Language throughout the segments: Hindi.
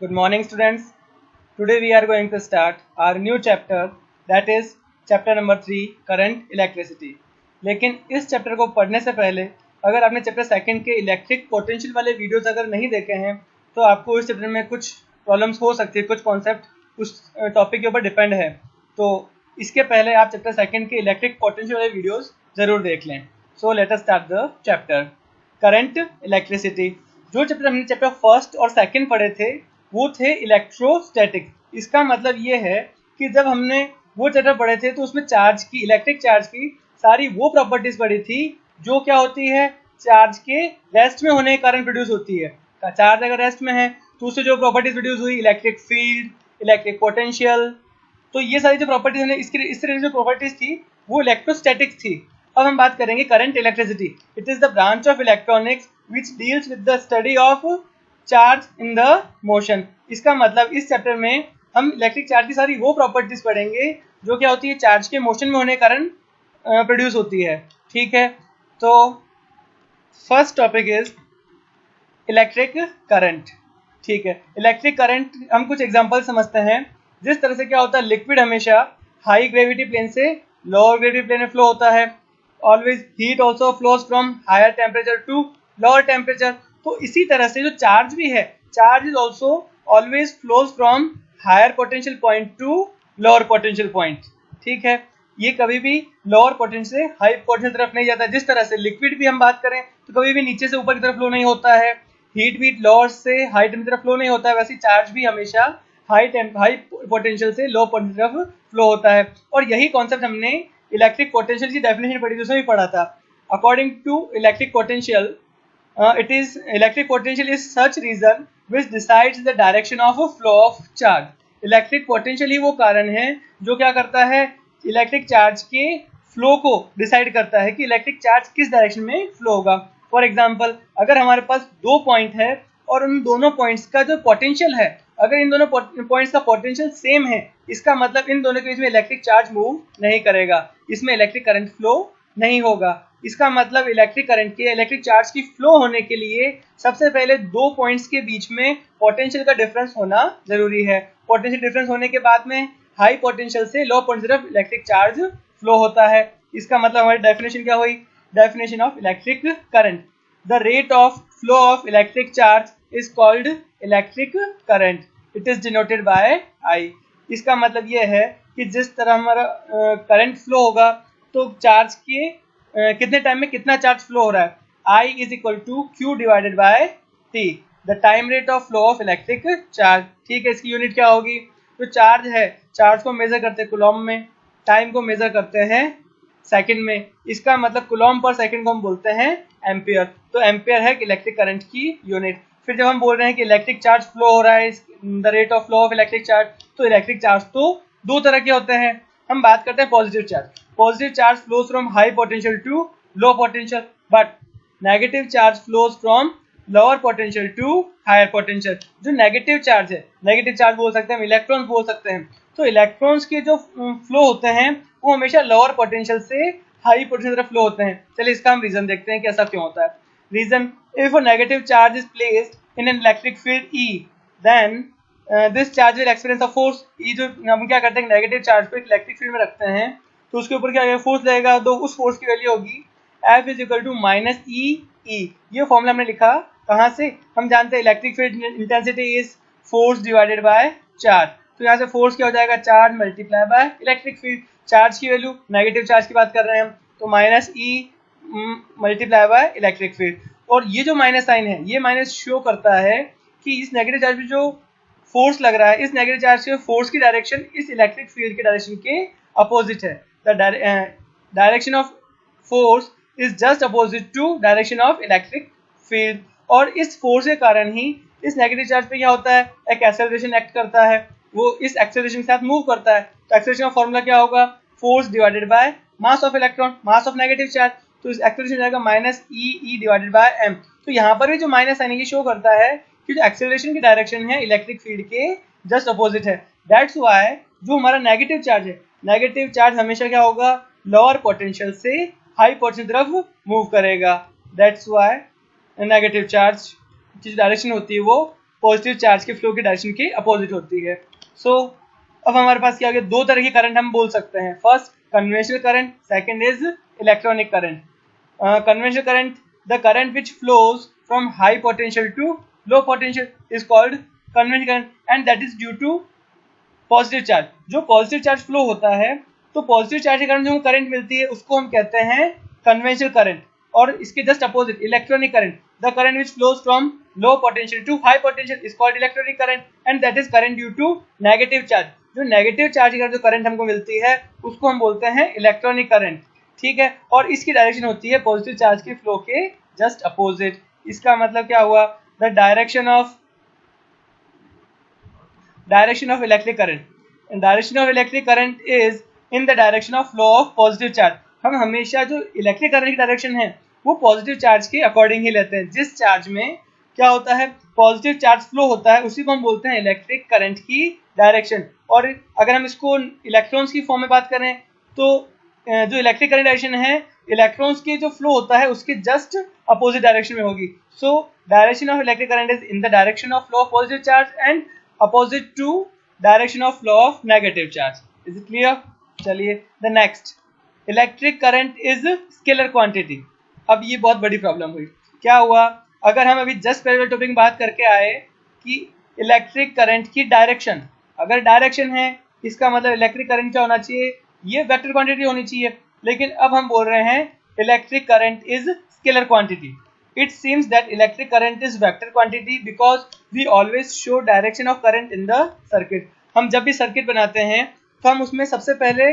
Good morning, students. Today we are going to start our new chapter, that is chapter number 3, current electricity. लेकिन इस चैप्टर को पढ़ने से पहले अगर आपने चैप्टर सेकंड के इलेक्ट्रिक पोटेंशियल वाले वीडियोस अगर नहीं देखे हैं तो आपको इस चैप्टर में कुछ प्रॉब्लम्स हो सकती है, कुछ कॉन्सेप्ट उस टॉपिक के ऊपर डिपेंड है। तो इसके पहले आप चैप्टर सेकंड के इलेक्ट्रिक पोटेंशियल वाले वीडियोस ज़रूर देख लें। So let us start the chapter current electricity. जो चैप्टर हमने चैप्टर फर्स्ट और सेकंड पढ़े थे वो थे इलेक्ट्रोस्टैटिक। इसका मतलब ये है कि जब हमने वो चैप्टर पढ़े थे तो उसमें चार्ज की, इलेक्ट्रिक चार्ज की सारी वो प्रॉपर्टीज पढ़ी थी जो क्या होती है, चार्ज के रेस्ट में होने के कारण प्रोड्यूस होती है। चार्ज अगर रेस्ट में है तो उससे जो प्रॉपर्टीज प्रोड्यूस हुई, इलेक्ट्रिक फील्ड, इलेक्ट्रिक पोटेंशियल, तो ये सारी जो प्रॉपर्टीज हमने इस तरह की जो प्रॉपर्टीज थी वो इलेक्ट्रोस्टैटिक थी। अब हम बात करेंगे current electricity. It is the branch of electronics which deals with the study of charge in the motion. इसका मतलब इस चैप्टर में हम इलेक्ट्रिक चार्ज की सारी वो प्रॉपर्टीज पढ़ेंगे जो क्या होती है, चार्ज के मोशन में होने के कारण प्रोड्यूस होती है। ठीक है, तो first topic is electric current. ठीक है, इलेक्ट्रिक करंट हम कुछ एग्जांपल समझते हैं। जिस तरह से क्या होता है, लिक्विड हमेशा हाई ग्रेविटी प्लेन से लोअर ग्रेविटी प्लेन में फ्लो होता है। Always heat also flows from higher temperature to lower temperature. तो इसी तरह से जो चार्ज भी है, charge is also always flows from higher potential point to lower potential point. ठीक है, ये कभी भी लोअर पोटेंशियल से हाई पोटेंशियल तरफ नहीं जाता। जिस तरह से लिक्विड भी हम बात करें तो कभी भी नीचे से ऊपर की तरफ फ्लो नहीं होता है, हीट भी लोअर से हाई टेम्परेचर तरफ फ्लो नहीं होता है, वैसे चार्ज भी हमेशा हाई पोटेंशियल से लो पोटेंशियल तरफ फ्लो होता है। और यही कॉन्सेप्ट हमने इलेक्ट्रिक पोटेंशियल की डेफिनेशन पढ़ी थी, उसमें भी पढ़ा था। According to electric potential, electric potential is such reason which decides the direction of a flow of charge. Electric potential ही वो कारण है जो क्या करता है, इलेक्ट्रिक चार्ज के फ्लो को डिसाइड करता है कि इलेक्ट्रिक चार्ज किस डायरेक्शन में फ्लो होगा। फॉर एग्जांपल, अगर हमारे पास दो पॉइंट है और उन दोनों पॉइंट्स का जो पोटेंशियल है, अगर इन दोनों पॉइंट्स का पोटेंशियल सेम है, इसका मतलब इन दोनों के बीच में इलेक्ट्रिक चार्ज मूव नहीं करेगा, इसमें इलेक्ट्रिक करंट फ्लो नहीं होगा। इसका मतलब इलेक्ट्रिक करंट के, इलेक्ट्रिक चार्ज की फ्लो होने के लिए सबसे पहले दो पॉइंट्स के बीच में पोटेंशियल का डिफरेंस होना जरूरी है। पोटेंशियल डिफरेंस होने के बाद में हाई पोटेंशियल से लो पोटेंशियल तरफ इलेक्ट्रिक चार्ज फ्लो होता है। इसका मतलब हमारी डेफिनेशन क्या हुई, definition of electric current, the rate of flow of electric charge is called electric current, it is denoted by I. इसका मतलब यह है कि जिस तरह हमारा करंट फ्लो होगा तो चार्ज के कितने टाइम में कितना चार्ज फ्लो हो रहा है, I is equal to Q divided by T, the time rate of flow of electric charge. ठीक है, इसकी यूनिट क्या होगी, जो चार्ज है, चार्ज को मेजर करते हैं कूलॉम में, टाइम को मेजर करते हैं सेकंड में। इसका मतलब कूलॉम पर सेकंड को हम बोलते हैं एम्पियर। तो एम्पियर है इलेक्ट्रिक करंट की यूनिट। फिर जब हम बोल रहे हैं कि इलेक्ट्रिक चार्ज फ्लो हो रहा है, the rate of flow of electric charge, तो इलेक्ट्रिक चार्ज तो दो तरह के होते हैं। हम बात करते हैं positive charge. Positive charge flows from high potential to low potential, but negative charge flows from lower potential to higher potential. जो नेगेटिव चार्ज है, नेगेटिव चार्ज बोल सकते हैं, इलेक्ट्रॉन्स बोल सकते हैं। तो इलेक्ट्रॉन्स के जो फ्लो होते हैं वो हमेशा लोअर पोटेंशियल से हाई पोटेंशियल तरफ फ्लो होते हैं। चलिए इसका हम रीजन देखते हैं कि ऐसा क्यों होता है। Reason, if a negative charge is placed in an electric field E, then this charge will experience a force. E जो हम क्या करते हैं, नेगेटिव चार्ज को इलेक्ट्रिक फील्ड में रखते हैं तो उसके ऊपर क्या फोर्स लगेगा, तो उस फोर्स की वैल्यू होगी F is equal to minus E। ये फॉर्मूला हमने लिखा कहाँ से, हम जानते हैं electric field intensity is force divided by charge. तो यहाँ से फोर्स क्या हो जाएगा, charge multiply by electric field. Charge की वैल्यू, नेगेटिव चार्ज की बात कर रहे हैं हम, तो minus E multiply by electric field. और ये जो माइनस साइन है, ये माइनस शो करता है कि इस नेगेटिव चार्ज में जो फोर्स लग रहा है, इस नेगेटिव चार्ज के फोर्स की डायरेक्शन इस इलेक्ट्रिक फील्ड के डायरेक्शन के अपोजिट है। The direction of force is just opposite to direction of electric field। और इस फोर्स के कारण ही इस नेगेटिव चार्ज पे क्या होता है, एक एक्सेलरेशन एक्ट करता है, वो इस एक्सेलरेशन के साथ मूव करता है। तो एक्सेलरेशन का फॉर्मूला क्या होगा, force divided by mass of electron, mass of negative charge. तो इस एक्सेलरेशन जाएगा minus E divided by m। तो यहाँ पर भी जो माइनस साइन है ये शो करता है कि जो एक्सेलरेशन की डायरेक्शन है इलेक्ट्रिक फील्ड के जस्ट अपोजिट है। दैट्स व्हाई जो हमारा नेगेटिव चार्ज है, नेगेटिव चार्ज हमेशा क्या होगा, लोअर पोटेंशियल से हाई पोटेंशियल तरफ मूव करेगा। दैट्स व्हाई नेगेटिव चार्ज की डायरेक्शन होती है वो पॉजिटिव चार्ज के फ्लो की डायरेक्शन के अपोजिट होती है। सो अब हमारे पास क्या हो गया, दो तरह के करंट हम बोल सकते हैं, first conventional current, second is electronic current. Conventional current, the current which flows from high potential to low potential is called conventional current and that is due to positive charge. जो पॉजिटिव चार्ज फ्लो होता है, तो पॉजिटिव चार्ज के कारण जो करंट मिलती है उसको हम कहते हैं कन्वेंशनल करंट, और इसके just opposite electronic current, the current which flows from low potential to high potential is called electronic current and that is current due to negative charge. जो नेगेटिव चार्ज के कारण जो करंट हमको मिलती है उसको हम बोलते हैं इलेक्ट्रॉनिक करंट, ठीक है। और इसकी डायरेक्शन होती है पॉजिटिव चार्ज के फ्लो के जस्ट अपोजिट। इसका मतलब क्या हुआ, the direction of electric current, direction of electric current is in the direction of flow of positive charge. हम हमेशा जो इलेक्ट्रिक करंट की डायरेक्शन है वो पॉजिटिव चार्ज के अकॉर्डिंग ही लेते हैं। जिस चार्ज में क्या होता है, पॉजिटिव चार्ज फ्लो होता है, उसी को हम बोलते हैं इलेक्ट्रिक करंट की डायरेक्शन। और अगर हम इसको इलेक्ट्रॉन्स की फॉर्म में बात करें तो जो इलेक्ट्रिक करंट डायरेक्शन है, इलेक्ट्रॉन्स के जो फ्लो होता है उसके जस्ट अपोजिट डायरेक्शन में होगी। So direction of electric current is in the direction of flow of positive charge and opposite to direction of flow of negative charge. Is it clear? चलिए the next, electric current is scalar quantity. अब ये बहुत बड़ी प्रॉब्लम हुई। क्या हुआ, अगर हम अभी जस्ट पहले टॉपिक में बात करके आए कि इलेक्ट्रिक करंट की डायरेक्शन, अगर डायरेक्शन है इसका मतलब इलेक्ट्रिक करंट क्या होना चाहिए, ये वेक्टर क्वांटिटी होनी चाहिए। लेकिन अब हम बोल रहे हैं electric current is scalar quantity. It seems that electric current is vector quantity because we always show direction of current in the circuit. हम जब भी सर्किट बनाते हैं तो हम उसमें सबसे पहले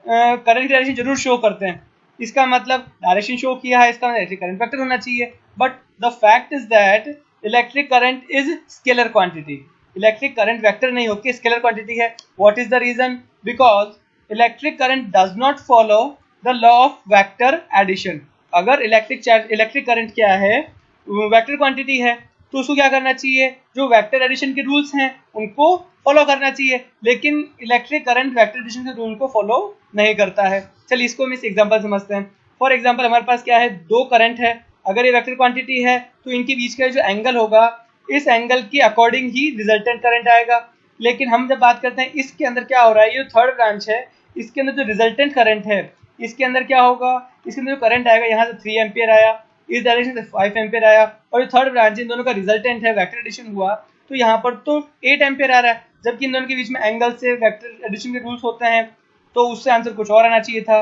करंट की डायरेक्शन जरूर शो करते हैं। इसका मतलब डायरेक्शन शो किया है, इसका मतलब इलेक्ट्रिक करंट वेक्टर होना चाहिए। But the fact is that electric current is scalar quantity. Electric current vector नहीं होकर स्केलर क्वांटिटी है। What is the reason? Because electric current does not follow the law of vector addition. अगर इलेक्ट्रिक करंट क्या है, वेक्टर क्वांटिटी है, तो उसको क्या करना चाहिए, जो वेक्टर एडिशन के रूल्स हैं उनको फॉलो करना चाहिए। लेकिन इलेक्ट्रिक करंट वेक्टर एडिशन के रूल को फॉलो नहीं करता है। चलिए इसको हम इस एग्जांपल समझते हैं। फॉर एग्जांपल हमारे पास क्या है, दो करंट है। अगर ये वेक्टर क्वांटिटी है तो इनके बीच का जो एंगल होगा, इस एंगल के अकॉर्डिंग ही रिजल्टेंट करंट आएगा। लेकिन हम जब बात करते हैं इसके अंदर क्या हो रहा है, ये थर्ड ब्रांच है, इसके अंदर जो रिजल्टेंट करंट है, इसके अंदर क्या होगा, इसके अंदर जो करंट आएगा यहाँ से 3 एम्पियर आया, इस डायरेक्शन से 5 एम्पियर आया, और जो थर्ड ब्रांच इन दोनों का रिजल्टेंट है वेक्टर एडिशन हुआ तो यहाँ पर तो 8 एम्पियर आ रहा है। जबकि इन दोनों के बीच में एंगल से वेक्टर एडिशन के रूल्स होते हैं, तो उससे आंसर कुछ और आना चाहिए था।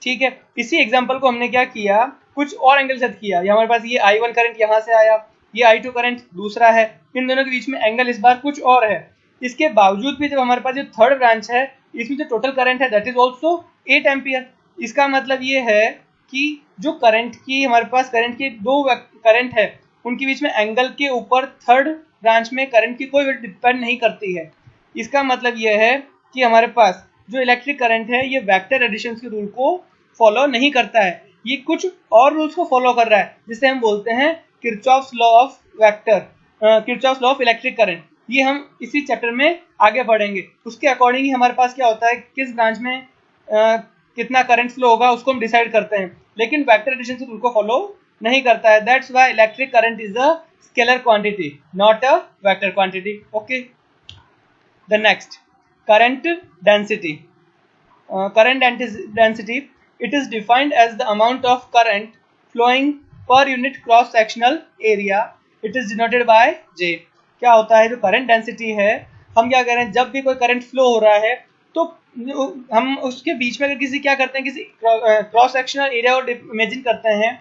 ठीक है, इसी एग्जाम्पल को हमने क्या किया, कुछ और एंगल सेट किया। हमारे पास ये I1 करंट यहाँ से आया, ये I2 करंट दूसरा है, इन दोनों के बीच में एंगल इस बार कुछ और है। इसके बावजूद भी जब हमारे पास जो थर्ड ब्रांच है, इसमें जो टोटल करंट है दैट इज ऑल्सो 8 एम्पियर। इसका मतलब ये है कि जो करंट की हमारे पास करंट के दो करंट है, उनके बीच में एंगल के ऊपर थर्ड ब्रांच में करंट की कोई वैल्यू डिपेंड नहीं करती है। इसका मतलब ये है कि हमारे पास जो इलेक्ट्रिक करंट है ये वेक्टर एडिशन के रूल को फॉलो नहीं करता है, ये कुछ और रूल्स को फॉलो कर रहा है, जिसे हम बोलते हैं Kirchhoff's law of vector, Kirchhoff's law of electric current. ये हम इसी चैप्टर में आगे पढ़ेंगे। उसके अकॉर्डिंग ही हमारे पास क्या होता है, किस ब्रांच में कितना करंट फ्लो होगा उसको हम डिसाइड करते हैं। लेकिन वेक्टर एडिशन से रूल को फॉलो नहीं करता है। That's why electric current is a scalar quantity, not a vector quantity. Okay, the next, current density. Current density, it is defined as the amount of current flowing per unit cross sectional area. It is denoted by J. क्या होता है, जो करंट डेंसिटी है, हम क्या कह रहे हैं, जब भी कोई करंट फ्लो हो रहा है तो हम उसके बीच में अगर किसी क्या करते हैं, किसी क्रॉस सेक्शनल एरिया को इमेजिन करते हैं,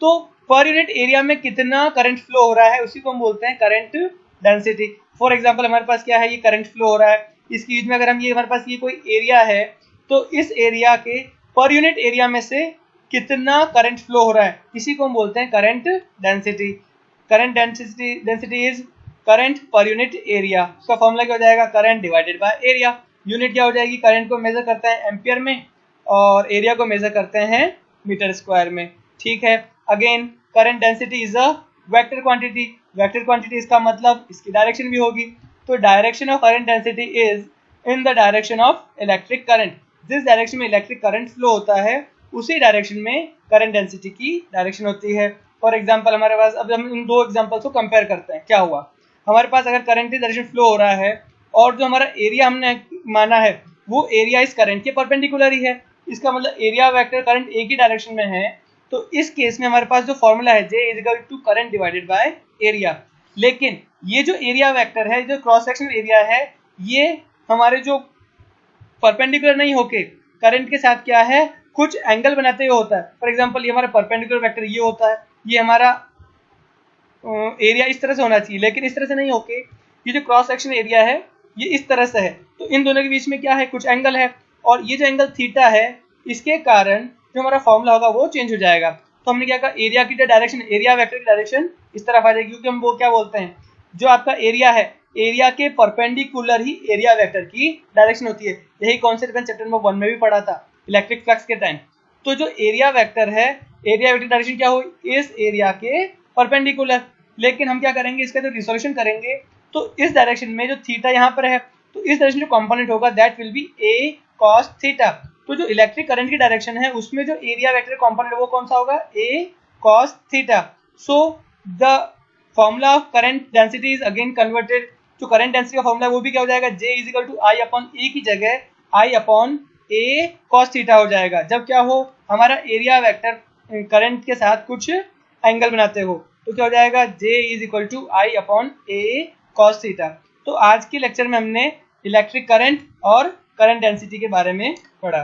तो पर यूनिट एरिया में कितना करंट फ्लो हो रहा है उसी को हम बोलते हैं करंट डेंसिटी। फॉर एग्जांपल हमारे पास क्या है, ये करंट फ्लो हो रहा है, इसके बीच में अगर हम ये हमारे पास ये कोई एरिया है, तो इस एरिया के पर यूनिट एरिया में से कितना करंट फ्लो हो रहा है, इसी को हम बोलते हैं current density. Current density is current per unit area. उसका फॉर्मूला क्या हो जाएगा, current divided by area. Unit क्या हो जाएगी, करंट को मेजर करते हैं एम्पियर में और एरिया को मेजर करते हैं मीटर स्क्वायर में। ठीक है, again current density is a vector quantity. Vector quantity इसका मतलब इसकी डायरेक्शन भी होगी, तो direction of current density is in the direction of electric current. जिस डायरेक्शन में इलेक्ट्रिक करंट फ्लो होता है उसी डायरेक्शन में करंट डेंसिटी की डायरेक्शन होती है। फॉर एग्जांपल हमारे पास, अब हम इन दो एग्जांपल्स को कंपेयर करते हैं। क्या हुआ, हमारे पास अगर करंट की डायरेक्शन फ्लो हो रहा है और जो हमारा एरिया हमने माना है वो एरिया इस करंट के परपेंडिकुलर ही है, इसका मतलब एरिया वेक्टर करंट एक ही डायरेक्शन में है, तो इस केस में हमारे पास जो फॉर्मूला है J is equal to current divided by area. लेकिन ये जो एरिया वेक्टर है, जो क्रॉस सेक्शनल एरिया है, ये हमारे जो परपेंडिकुलर नहीं होके करंट के साथ क्या है, कुछ एंगल बनाते हुए होता है। फॉर एग्जांपल ये हमारा परपेंडिकुलर वेक्टर ये होता है, ये हमारा एरिया इस तरह से होना चाहिए, लेकिन इस तरह से नहीं होके ये जो क्रॉस सेक्शन एरिया है ये इस तरह से है, तो इन दोनों के बीच में क्या है, कुछ एंगल है, और ये जो एंगल थीटा है इसके कारण जो हमारा फॉर्मूला होगा वो चेंज हो जाएगा। तो हमने क्या कहा, एरिया की जो डायरेक्शन, एरिया वेक्टर की डायरेक्शन इस तरफ आ जाएगी, क्योंकि हम वो क्या बोलते हैं, जो आपका एरिया है, एरिया के परपेंडिकुलर ही एरिया वेक्टर की डायरेक्शन होती है। यही कॉन्सेप्ट मैंने चैप्टर नंबर 1 में भी पढ़ा था इलेक्ट्रिक फ्लक्स के टाइम। तो जो एरिया वेक्टर है, एरिया वेक्टर डायरेक्शन क्या हुई, इस एरिया के परपेंडिकुलर। लेकिन हम क्या करेंगे, इसका जो रिसोल्यूशन करेंगे तो इस डायरेक्शन में जो थीटा यहाँ पर है, तो इस डायरेक्शन जो कंपोनेंट होगा that will be a cos theta. तो जो इलेक्ट्रिक करंट की डायरेक्शन है उसमें जो एरिया वेक्टर कंपोनेंट है वो कौन सा होगा, a cos theta. So the formula of current density is again converted, जो करंट डेंसिटी का फॉर्मूला है वो भी क्या हो जाएगा, J is equal to I upon A की जगह I upon A cos theta हो जाएगा, जब क्या हो, हमारा एरिया वेक्टर करंट के साथ कुछ एंगल बनाते हो, तो क्या हो जाएगा, J is equal to I upon A cos theta. तो आज के लेक्चर में हमने इलेक्ट्रिक करंट और करंट डेंसिटी के बारे में पढ़ा।